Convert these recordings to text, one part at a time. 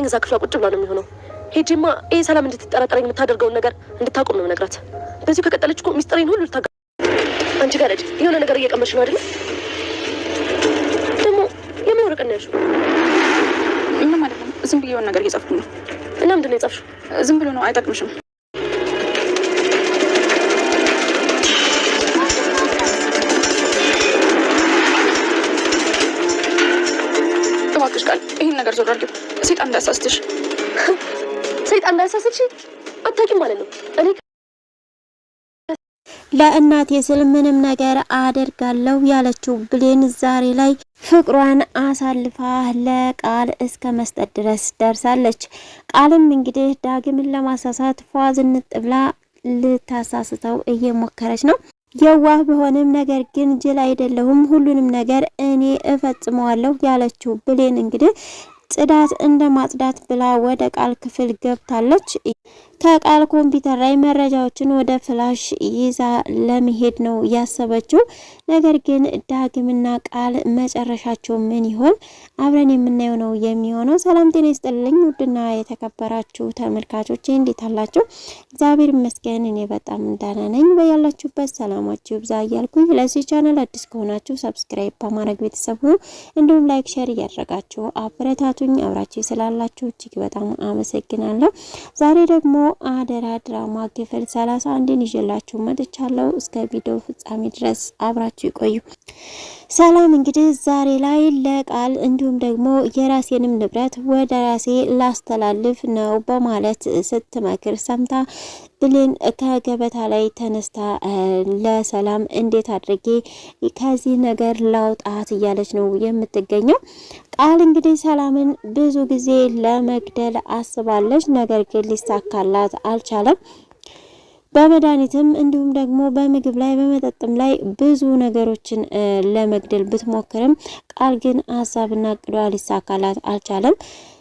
እዛ ክፍሏ ቁጭ ብላ ነው የሚሆነው። ሄጂማ ይሄ ሰላም እንድትጠራጠረኝ የምታደርገውን ነገር እንድታቆም ነው የምነግራት። በዚሁ ከቀጠለች እኮ ሚስጥሬን ሁሉ ልታጋ አንቺ ጋር ልጅ የሆነ ነገር እየቀመሽ ነው አይደል? ደግሞ የምን ወረቀት ነው ያልሽው? ምንም አይደለም፣ ዝም ብዬ የሆነ ነገር እየጻፍኩ ነው። እና ምንድን ነው የጻፍሽው? ዝም ብሎ ነው፣ አይጠቅምሽም። እባክሽ ቃል ይህን ነገር ዞር አድርጊው፣ ሰይጣን እንዳያሳስትሽ። ሰይጣን እንዳያሳስትሽ አታውቂም ማለት ነው። እኔ ለእናቴ ስል ምንም ነገር አደርጋለሁ ያለችው ብሌን ዛሬ ላይ ፍቅሯን አሳልፋ ለቃል እስከ መስጠት ድረስ ደርሳለች። ቃልም እንግዲህ ዳግምን ለማሳሳት ፏዝንጥ ብላ ልታሳስተው እየሞከረች ነው። የዋህ ቢሆንም ነገር ግን ጅል አይደለሁም፣ ሁሉንም ነገር እኔ እፈጽመዋለሁ ያለችው ብሌን እንግዲህ ጽዳት እንደ ማጽዳት ብላ ወደ ቃል ክፍል ገብታለች። ከቃል ኮምፒውተር ላይ መረጃዎችን ወደ ፍላሽ ይዛ ለመሄድ ነው ያሰበችው። ነገር ግን ዳግምና ቃል መጨረሻቸው ምን ይሆን አብረን የምናየው ነው የሚሆነው። ሰላም ጤና ይስጥልኝ ውድና የተከበራችሁ ተመልካቾቼ እንዴት አላችሁ? እግዚአብሔር ይመስገን እኔ በጣም ደህና ነኝ። በያላችሁበት ሰላማችሁ ይብዛ እያልኩኝ ለዚህ ቻናል አዲስ ከሆናችሁ ሰብስክራይብ በማድረግ ቤተሰብ ሁኑ። እንዲሁም ላይክ ሼር እያደረጋችሁ አበረታቱኝ። አብራችሁ ስላላችሁ እጅግ በጣም አመሰግናለሁ። ዛሬ ደግሞ አደራ ድራማ ክፍል 31 ይዤላችሁ መጥቻለሁ። እስከ ቪዲዮ ፍጻሜ ድረስ አብራችሁ ይቆዩ። ሰላም እንግዲህ ዛሬ ላይ ለቃል እንዲሁም ደግሞ የራሴንም ንብረት ወደ ራሴ ላስተላልፍ ነው በማለት ስትመክር ሰምታ ብሌን ከገበታ ላይ ተነስታ ለሰላም እንዴት አድርጌ ከዚህ ነገር ላውጣት እያለች ነው የምትገኘው። ቃል እንግዲህ ሰላምን ብዙ ጊዜ ለመግደል አስባለች፣ ነገር ግን ሊሳካላት አልቻለም። በመድኃኒትም እንዲሁም ደግሞ በምግብ ላይ በመጠጥም ላይ ብዙ ነገሮችን ለመግደል ብትሞክርም ቃል ግን ሀሳብና እቅዷ ሊሳካላት አልቻለም።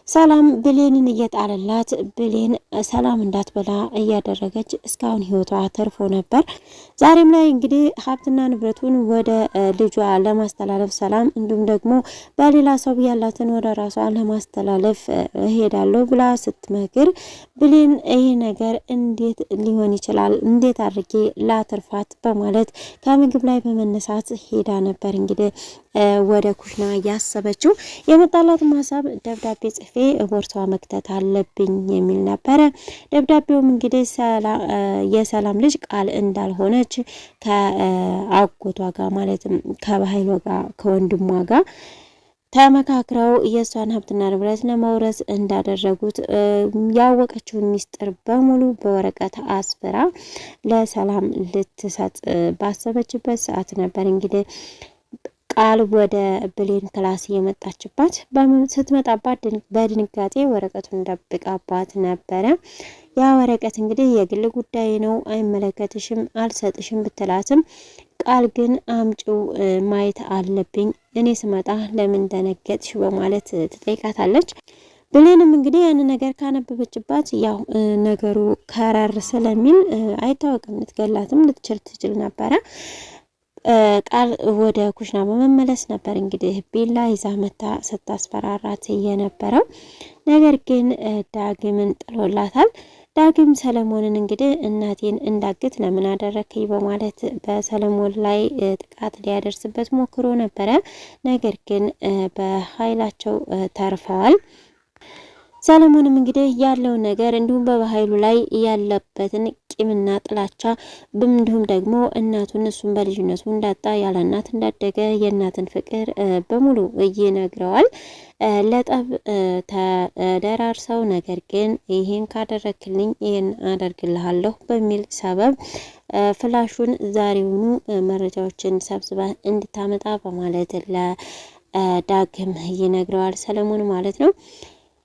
ሰላም ብሌንን እየጣለላት ብሌን ሰላም እንዳትበላ እያደረገች እስካሁን ህይወቷ ተርፎ ነበር። ዛሬም ላይ እንግዲህ ሀብትና ንብረቱን ወደ ልጇ ለማስተላለፍ ሰላም እንዲሁም ደግሞ በሌላ ሰው ያላትን ወደ ራሷ ለማስተላለፍ እሄዳለሁ ብላ ስትመክር ብሌን ይህ ነገር እንዴት ሊሆን ይችላል፣ እንዴት አድርጌ ላትርፋት በማለት ከምግብ ላይ በመነሳት ሄዳ ነበር እንግዲህ ወደ ኩሽና ያሰበችው። የመጣላት ሀሳብ ደብዳቤ ጽፌ ቦርሳዋ መክተት አለብኝ የሚል ነበረ። ደብዳቤውም እንግዲህ የሰላም ልጅ ቃል እንዳልሆነች ከአጎቷ ጋር ማለትም ከባህሏ ጋር ከወንድሟ ጋር ተመካክረው የሷን ሀብትና ንብረት ለመውረስ እንዳደረጉት ያወቀችውን ሚስጥር በሙሉ በወረቀት አስፍራ ለሰላም ልትሰጥ ባሰበችበት ሰዓት ነበር እንግዲህ ቃል ወደ ብሌን ክላስ የመጣችባት። ስትመጣባት በድንጋጤ ወረቀቱን ደብቃባት ነበረ። ያ ወረቀት እንግዲህ የግል ጉዳይ ነው፣ አይመለከትሽም፣ አልሰጥሽም ብትላትም ቃል ግን አምጪው ማየት አለብኝ፣ እኔ ስመጣ ለምን ደነገጥሽ በማለት ትጠይቃታለች። ብሌንም እንግዲህ ያን ነገር ካነበበችባት ያው ነገሩ ከረር ስለሚል አይታወቅም፣ ልትገላትም ልትችል ትችል ነበረ። ቃል ወደ ኩሽና በመመለስ ነበር እንግዲህ ቢላ ይዛ መታ ስታስፈራራት የነበረው። ነገር ግን ዳግምን ጥሎላታል። ዳግም ሰለሞንን እንግዲህ እናቴን እንዳግት ለምን አደረከኝ በማለት በሰለሞን ላይ ጥቃት ሊያደርስበት ሞክሮ ነበረ። ነገር ግን በኃይላቸው ተርፈዋል። ሰለሞንም እንግዲህ ያለውን ነገር እንዲሁም በኃይሉ ላይ ያለበትን ቂምና ጥላቻ እንዲሁም ደግሞ እናቱን እሱን በልጅነቱ እንዳጣ ያለ እናት እንዳደገ የእናትን ፍቅር በሙሉ ይነግረዋል። ለጠብ ተደራርሰው ነገር ግን ይሄን ካደረክልኝ ይሄን አደርግልሃለሁ በሚል ሰበብ ፍላሹን ዛሬውኑ መረጃዎችን ሰብስበ እንድታመጣ በማለት ለዳግም ይነግረዋል፣ ሰለሞን ማለት ነው።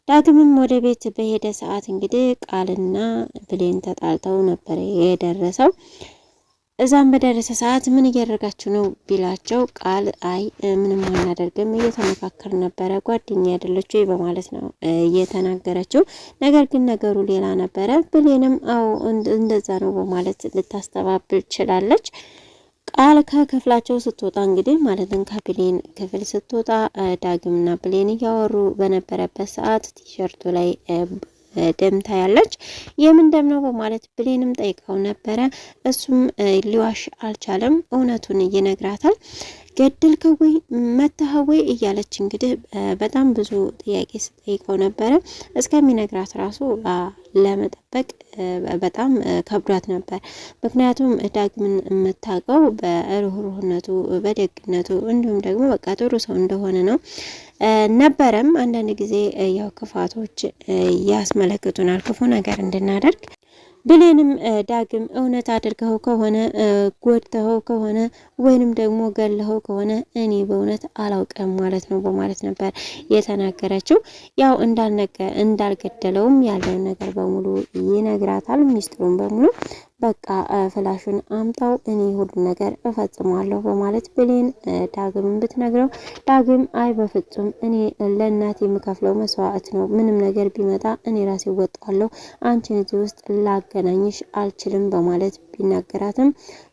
ዳግምም ወደ ቤት በሄደ ሰዓት እንግዲህ ቃልና ብሌን ተጣልተው ነበር የደረሰው። እዛም በደረሰ ሰዓት ምን እያደረጋችሁ ነው ቢላቸው ቃል አይ ምንም አናደርግም እየተመካከር ነበረ፣ ጓደኛ አይደለች ወይ በማለት ነው እየተናገረችው። ነገር ግን ነገሩ ሌላ ነበረ። ብሌንም አዎ እንደዛ ነው በማለት ልታስተባብል ችላለች። ቃል ከክፍላቸው ስትወጣ እንግዲህ ማለትም ከብሌን ክፍል ስትወጣ ዳግምና ብሌን እያወሩ በነበረበት ሰዓት ቲሸርቱ ላይ ደምታ ያለች የምን ደም ነው በማለት ብሌንም ጠይቀው ነበረ። እሱም ሊዋሽ አልቻለም፣ እውነቱን ይነግራታል። ገደልከው ወይ መተኸው ወይ እያለች እንግዲህ በጣም ብዙ ጥያቄ ስጠይቀው ነበረ። እስከሚነግራት ራሱ ለመጠበቅ በጣም ከብዷት ነበር። ምክንያቱም ዳግምን የምታውቀው በሩህሩህነቱ፣ በደግነቱ እንዲሁም ደግሞ በቃ ጥሩ ሰው እንደሆነ ነው ነበረም። አንዳንድ ጊዜ ያው ክፋቶች ያስመለክቱናል ክፉ ነገር እንድናደርግ። ብሌንም ዳግም እውነት አድርገው ከሆነ ጎድተው ከሆነ ወይንም ደግሞ ገለኸው ከሆነ እኔ በእውነት አላውቅም ማለት ነው በማለት ነበር የተናገረችው። ያው እንዳልገደለውም ያለውን ነገር በሙሉ ይነግራታል፣ ሚስጥሩን በሙሉ። በቃ ፍላሹን አምጣው እኔ ሁሉ ነገር እፈጽማለሁ በማለት ብሌን ዳግምን ብትነግረው ዳግም አይ በፍጹም እኔ ለእናቴ የምከፍለው መስዋዕት ነው፣ ምንም ነገር ቢመጣ እኔ ራሴ እወጣለሁ፣ አንቺን እዚህ ውስጥ ላገናኝሽ አልችልም በማለት ቢናገራትም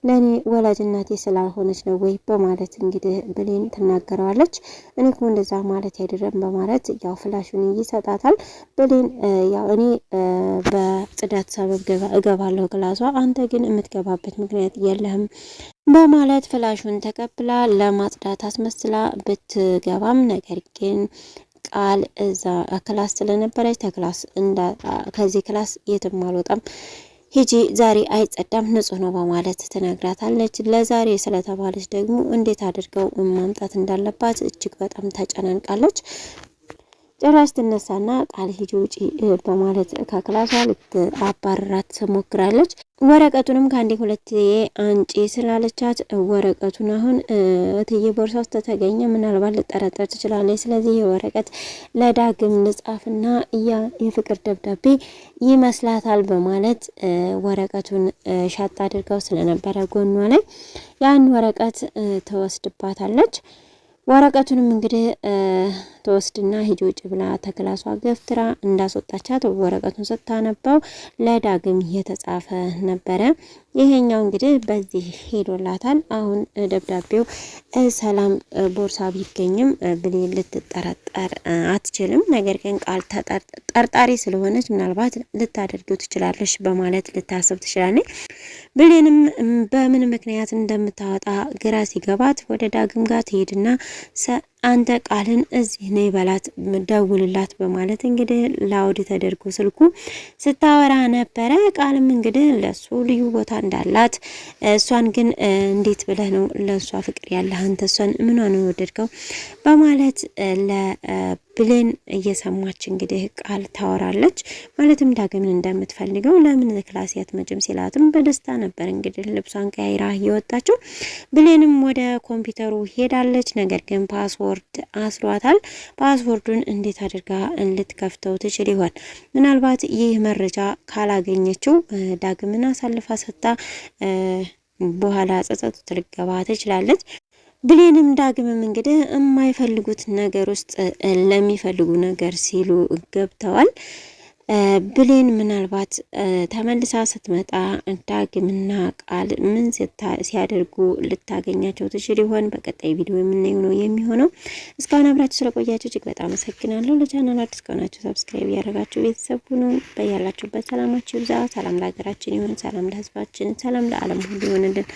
ለኔ ወላጅ እናቴ ስላልሆነች ነው ወይ በማለት እንግዲህ ብሌን ትናገረዋለች። እኔ እኮ እንደዛ ማለት አይደለም በማለት ያው ፍላሹን ይሰጣታል። ብሌን ያው እኔ በጽዳት ሰበብ እገባለሁ ክላሷ፣ አንተ ግን የምትገባበት ምክንያት የለህም በማለት ፍላሹን ተቀብላ ለማጽዳት አስመስላ ብትገባም ነገር ግን ቃል እዛ ክላስ ስለነበረች ከዚህ ክላስ የትም አልወጣም፣ ሂጂ ዛሬ አይጸዳም ንጹህ ነው በማለት ትነግራታለች። ለዛሬ ስለተባለች ደግሞ እንዴት አድርገው ማምጣት እንዳለባት እጅግ በጣም ተጨናንቃለች። ጭራሽ ትነሳና ቃል ሂጂ ውጪ በማለት ከክላሷ ልታባርራት ትሞክራለች። ወረቀቱንም ከአንዴ ሁለቴ አንጪ ስላለቻት ወረቀቱን አሁን እትዬ ቦርሳ ውስጥ ተገኘ ምናልባት ልጠረጠር ትችላለች። ስለዚህ የወረቀት ለዳግም ንጻፍና የፍቅር ደብዳቤ ይመስላታል በማለት ወረቀቱን ሻጥ አድርገው ስለነበረ ጎኗ ላይ ያን ወረቀት ትወስድባታለች። ወረቀቱንም እንግዲህ ተወስድና ሂጂ ውጭ ብላ ተክላሷ ገፍትራ እንዳስወጣቻት ወረቀቱን ስታነባው ለዳግም የተጻፈ ነበረ። ይሄኛው እንግዲህ በዚህ ሄዶላታል። አሁን ደብዳቤው ሰላም ቦርሳ ቢገኝም ብሌን ልትጠረጠር አትችልም። ነገር ግን ቃል ጠርጣሪ ስለሆነች ምናልባት ልታደርገው ትችላለች በማለት ልታስብ ትችላለች። ብሌንም በምን ምክንያት እንደምታወጣ ግራ ሲገባት ወደ ዳግም ጋር ትሄድና አንተ ቃልን እዚህ ነይ በላት ደውልላት በማለት እንግዲህ ላውድ ተደርጎ ስልኩ ስታወራ ነበረ። ቃልም እንግዲህ ለሱ ልዩ ቦታ እንዳላት እሷን ግን እንዴት ብለህ ነው ለሷ ፍቅር ያለህ አንተ እሷን ምን ነው ወደድከው በማለት ለብሌን እየሰማች እንግዲህ ቃል ታወራለች። ማለትም ዳግምን እንደምትፈልገው ለምን ክላስ ያትመጭም ሲላትም በደስታ ነበር እንግዲህ ልብሷን ቀያይራ የወጣችው። ብሌንም ወደ ኮምፒውተሩ ሄዳለች። ነገር ግን ፓስወርድ አስሯታል። ፓስወርዱን እንዴት አድርጋ ልትከፍተው ትችል ይሆን? ምናልባት ይህ መረጃ ካላገኘችው ዳግምን አሳልፋ ሰጣ በኋላ ጸጸቱ ልትገባ ትችላለች። ብሌንም ዳግምም እንግዲህ የማይፈልጉት ነገር ውስጥ ለሚፈልጉ ነገር ሲሉ ገብተዋል። ብሌን ምናልባት ተመልሳ ስትመጣ ዳግምና ቃል ምን ሲያደርጉ ልታገኛቸው ትችል ይሆን? በቀጣይ ቪዲዮ የምናየው ነው የሚሆነው። እስካሁን አብራችሁ ስለቆያችሁ እጅግ በጣም አመሰግናለሁ። ለቻናሉ አዲስ ከሆናችሁ ሰብስክራይብ ያደረጋችሁ ቤተሰብ ሁኑ። በያላችሁበት ሰላማችሁ ይብዛ። ሰላም ለሀገራችን ይሁን፣ ሰላም ለሕዝባችን፣ ሰላም ለዓለም ሁሉ ይሁንልን።